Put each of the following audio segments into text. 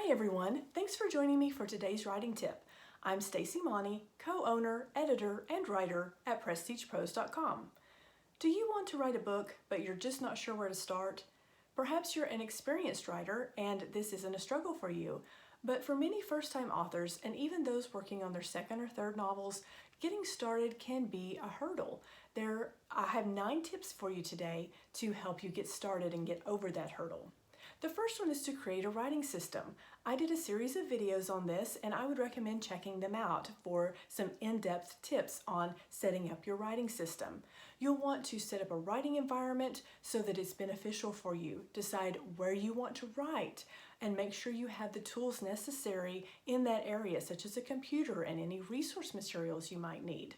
Hi everyone, thanks for joining me for today's writing tip. I'm Staci Mauney, co-owner, editor, and writer at PrestigeProse.com. Do you want to write a book, but you're just not sure where to start? Perhaps you're an experienced writer and this isn't a struggle for you, but for many first-time authors and even those working on their second or third novels, getting started can be a hurdle. I have 9 tips for you today to help you get started and get over that hurdle. The first one is to create a writing system. I did a series of videos on this and I would recommend checking them out for some in-depth tips on setting up your writing system. You'll want to set up a writing environment so that it's beneficial for you. Decide where you want to write and make sure you have the tools necessary in that area, such as a computer and any resource materials you might need.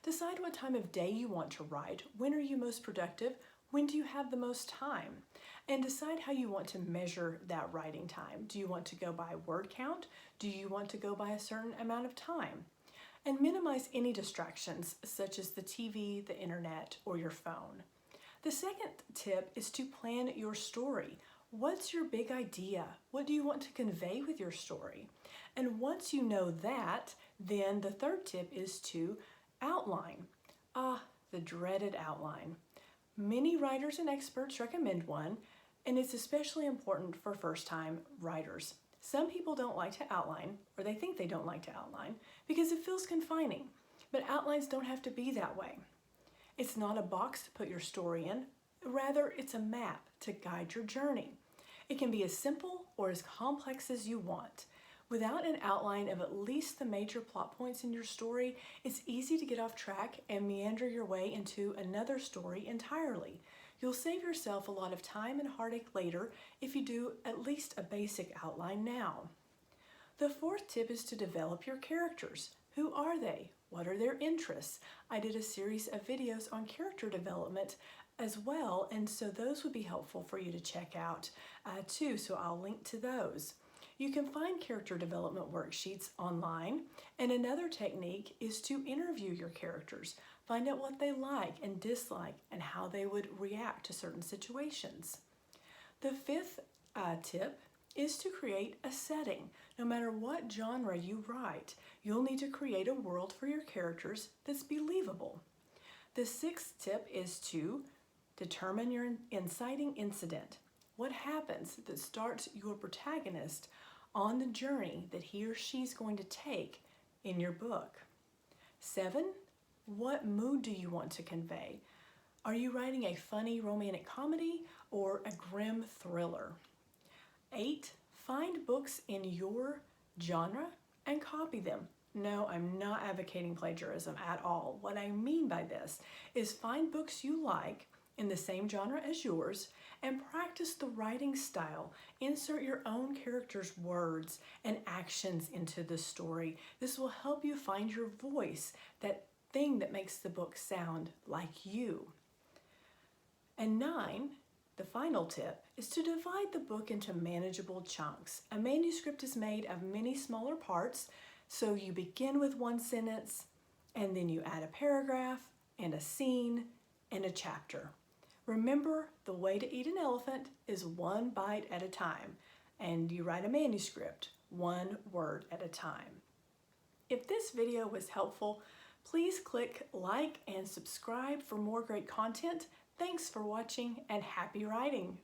Decide what time of day you want to write. When are you most productive? When do you have the most time? And decide how you want to measure that writing time. Do you want to go by word count? Do you want to go by a certain amount of time? And minimize any distractions such as the TV, the internet, or your phone. The second tip is to plan your story. What's your big idea? What do you want to convey with your story? And once you know that, then the third tip is to outline. The dreaded outline. Many writers and experts recommend one, and it's especially important for first-time writers. Some people don't like to outline, or they think they don't like to outline, because it feels confining, but outlines don't have to be that way. It's not a box to put your story in, rather it's a map to guide your journey. It can be as simple or as complex as you want. Without an outline of at least the major plot points in your story, it's easy to get off track and meander your way into another story entirely. You'll save yourself a lot of time and heartache later if you do at least a basic outline now. The fourth tip is to develop your characters. Who are they? What are their interests? I did a series of videos on character development as well, and so those would be helpful for you to check out too, so I'll link to those. You can find character development worksheets online, and another technique is to interview your characters. Find out what they like and dislike and how they would react to certain situations. The fifth tip is to create a setting. No matter what genre you write, you'll need to create a world for your characters that's believable. The sixth tip is to determine your inciting incident. What happens that starts your protagonist on the journey that he or she's going to take in your book? 7, what mood do you want to convey? Are you writing a funny romantic comedy or a grim thriller? 8, find books in your genre and copy them. No, I'm not advocating plagiarism at all. What I mean by this is find books you like in the same genre as yours and practice the writing style. Insert your own character's words and actions into the story. This will help you find your voice, that thing that makes the book sound like you. And 9, the final tip, is to divide the book into manageable chunks. A manuscript is made of many smaller parts, so you begin with one sentence, and then you add a paragraph, and a scene, and a chapter. Remember, the way to eat an elephant is one bite at a time, and you write a manuscript one word at a time. If this video was helpful, please click like and subscribe for more great content. Thanks for watching and happy writing!